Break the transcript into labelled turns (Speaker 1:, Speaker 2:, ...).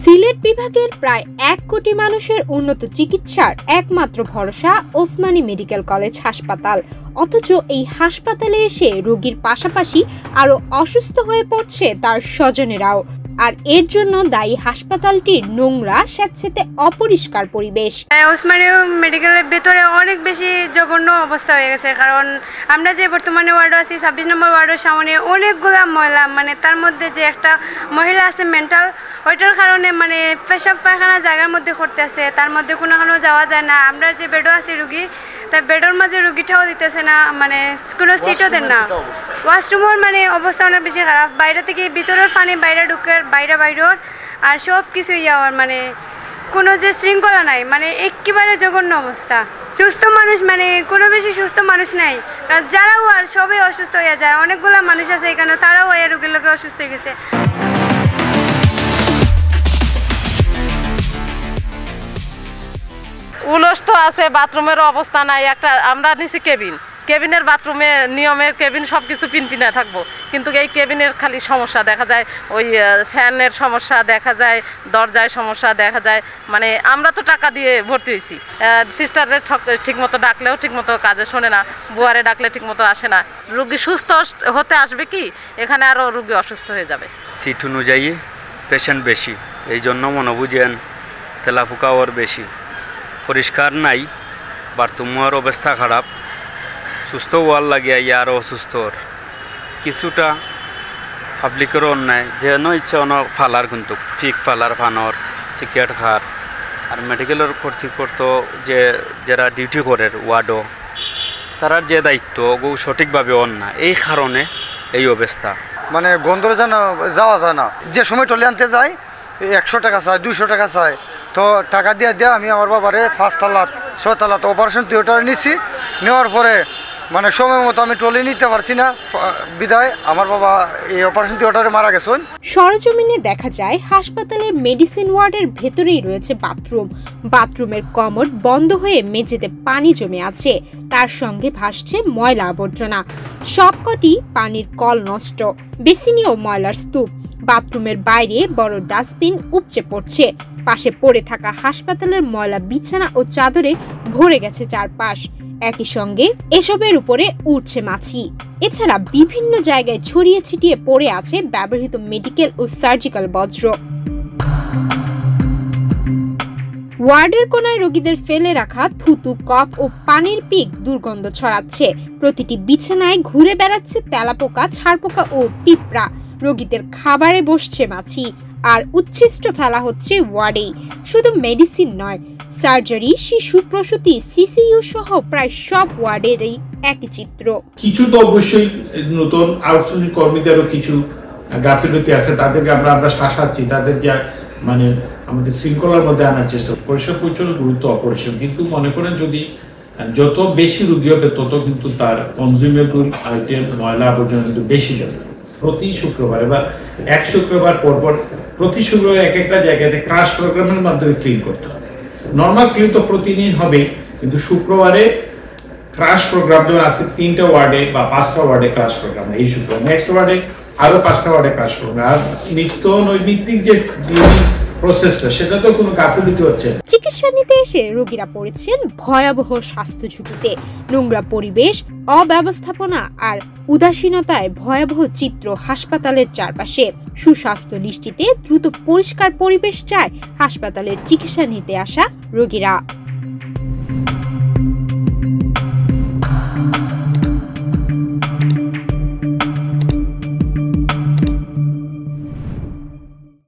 Speaker 1: সিলেট বিভাগের প্রায় ১ কোটি মানুষের উন্নত চিকিৎসার একমাত্র ভরসা ওসমানী মেডিকেল কলেজ হাসপাতাল। অথচ এই হাসপাতালে এসে রোগীর পাশাপাশি আরো অসুস্থ হয়ে পড়ছে তার স্বজনেরাও। আর এর জন্য দায়ী হাসপাতালটির নোংরা, স্যাঁতসেঁতে অপরিষ্কার পরিবেশ।
Speaker 2: ওসমানী মেডিকেলের ভিতরে অনেক বেশি জঘন্য অবস্থা হয়ে গেছে, কারণ আমরা যে বর্তমানে ওয়ার্ডে আছি ২৬ নম্বর ওয়ার্ডের সামনে অনেকগুলা ময়লা, তার মধ্যে যে একটা মহিলা আছে মেন্টাল, ওইটার কারণে পেশাব পায়খানা জায়গার মধ্যে করতে আছে, তার মধ্যে কোনো যাওয়া যায় না। আমরা যে বেডও আছে রুগী, তাই বেডের মাঝে রুগীটাও দিতেছে না, কোনো সিটও দেন না। ওয়াশরুমের অবস্থা অনেক বেশি খারাপ, বাইরে থেকে ভিতরের পানি বাইরে ঢুকে বাইরের আর সব কিছু কোনো যে শৃঙ্খলা নাই, একেবারে জঘন্য অবস্থা। সুস্থ মানুষ কোনো বেশি সুস্থ মানুষ নাই, কারণ যারাও আর সবাই অসুস্থ হয়ে যায়। অনেকগুলো মানুষ আছে এখানে, তারাও রোগীর লোকে অসুস্থ হয়ে গেছে।
Speaker 3: উলস তো আছে, বাথরুমের অবস্থা নাই। একটা আমরা নিছি কেবিনের বাথরুমে নিয়মের কেবিন সব কিছু পিনপিনে থাকবো, কিন্তু এই কেবিনের খালি সমস্যা দেখা যায়, ওই ফ্যানের সমস্যা দেখা যায়, দরজায় সমস্যা দেখা যায়। আমরা তো টাকা দিয়ে ভর্তি হয়েছি, সিস্টারের ঠিকমতো ডাকলেও ঠিকমতো কাজে শোনে না, বুয়ারে ডাকলে ঠিকমতো আসে না। রুগী সুস্থ হতে আসবে কি, এখানে আরও রুগী অসুস্থ হয়ে যাবে।
Speaker 4: সিট অনুযায়ী পেশেন্ট বেশি, এই জন্য মনে বুঝেন তেলাফুকাও বেশি, পরিষ্কার নাই, বাথরুমের অবস্থা খারাপ, সুস্থ হওয়ার লাগিয়া ইয়ার অসুস্থ কিছুটা পাবলিকেরও অন্যায়, যেন ইচ্ছা অনেক ফালার, কিন্তু ফিক ফালার ফানর সিগারেট খার। আর মেডিকেলের কর্তৃপক্ষ যে যারা ডিউটি করে ওয়ার্ডও, তারার যে দায়িত্ব সঠিকভাবে অন্যায়, এই কারণে এই অবস্থা।
Speaker 5: গন্ধ যাওয়া যায় না, যে সময় টলে আনতে যায় ১০০ টাকা চায়, ২০০ টাকা চায়, তো টাকা দিয়ে আমি আমার বাবারে ৫ তালাত ৬ তালাত অপারেশন থিয়েটারে নিছি। নেওয়ার পরে সময় মতো আমি ট্রলি নিতে পারছি না, বিদায় আমার বাবা এই অপারেশন থিয়েটারে মারা গেছেন।
Speaker 1: সরেজমিনে দেখা যায় হাসপাতালের মেডিসিন ওয়ার্ডের ভেতরেই রয়েছে বাথরুমের কমোড বন্ধ হয়ে মেঝেতে পানি জমে আছে, তার সঙ্গে ভাসছে ময়লা আবর্জনা। সবকটি পানির কল নষ্ট, বেসিনেও ময়লার স্তূপ। বাথরুমের বাইরে বড় ডাস্টবিন উপচে পড়ছে, পাশে পড়ে থাকা হাসপাতালের ময়লা বিছানা ও চাদরে ভরে গেছে চারপাশ। একই সঙ্গে এসবের উপরে উঠছে মাছি। এছাড়া বিভিন্ন জায়গায় ছড়িয়ে ছিটিয়ে পড়ে আছে ব্যবহৃত মেডিকেল ও সার্জিক্যাল বজ্র। ওয়ার্ডের কোনায় রোগীদের ফেলে রাখা থুতু, কফ ও পানির পিক দুর্গন্ধ ছড়াচ্ছে। প্রতিটি বিছানায় ঘুরে বেড়াচ্ছে তেলাপোকা, ছারপোকা ও পিঁপড়া। রোগীদের খাবারে বসছে মাছি, আর উচ্ছিষ্ট ফেলা হচ্ছে ওয়ার্ডেই। শুধু মেডিসিন নয়, সার্জারি, শিশু প্রসূতি, সিসিইউ সহ প্রায় সব ওয়ার্ডেরই একই চিত্র।
Speaker 6: কিছু তো অবশ্যই নতুন আউটসোর্সিং কর্মীদেরও কিছু গাফিলতি আছে, তাদেরকে আমরা শাসাচ্ছি, তাদেরকে আমাদের শৃঙ্খলার মধ্যে আনার চেষ্টা। পরিষেবা পরিচালনা গুরুত্ব অপরিসীম, কিন্তু মনে করেন যদি যত বেশি রোগী হবে তত কিন্তু তার কনজিউমেবল আইটেম, ময়লা আবর্জনা কিন্তু বেশি যাবে। প্রতি শুক্রবারে বা ১ শুক্রবার পরপর প্রতি শুক্রবার একটা জায়গাতে ক্রাশ প্রোগ্রামের মাধ্যমে ক্লিন করতে হবে। নর্মাল ক্লিন তো প্রতিদিন হবে, কিন্তু শুক্রবারে ক্রাশ প্রোগ্রাম, যেমন আজকে ৩টা ওয়ার্ডে বা ৫টা ওয়ার্ডে ক্রাশ প্রোগ্রাম, এই শুক্রবার নেক্সট ওয়ার্ডে আরো ৫টা ওয়ার্ডে ক্রাশ প্রোগ্রাম। আর নিত্য নৈমিত্তিক যে প্রসেসটা, সেটা তো কোনো গাফিলতি হচ্ছে।
Speaker 1: চিকিৎসা নিতে এসে রোগীরা পড়েছেন ভয়াবহ স্বাস্থ্য ঝুঁকিতে। নোংরা পরিবেশ, অব্যবস্থাপনা আর উদাসীনতায় ভয়াবহ চিত্র হাসপাতালের চারপাশে। সুস্বাস্থ্য নিশ্চিতে দ্রুত পরিষ্কার পরিবেশ চায় হাসপাতালের চিকিৎসা নিতে আসা রোগীরা।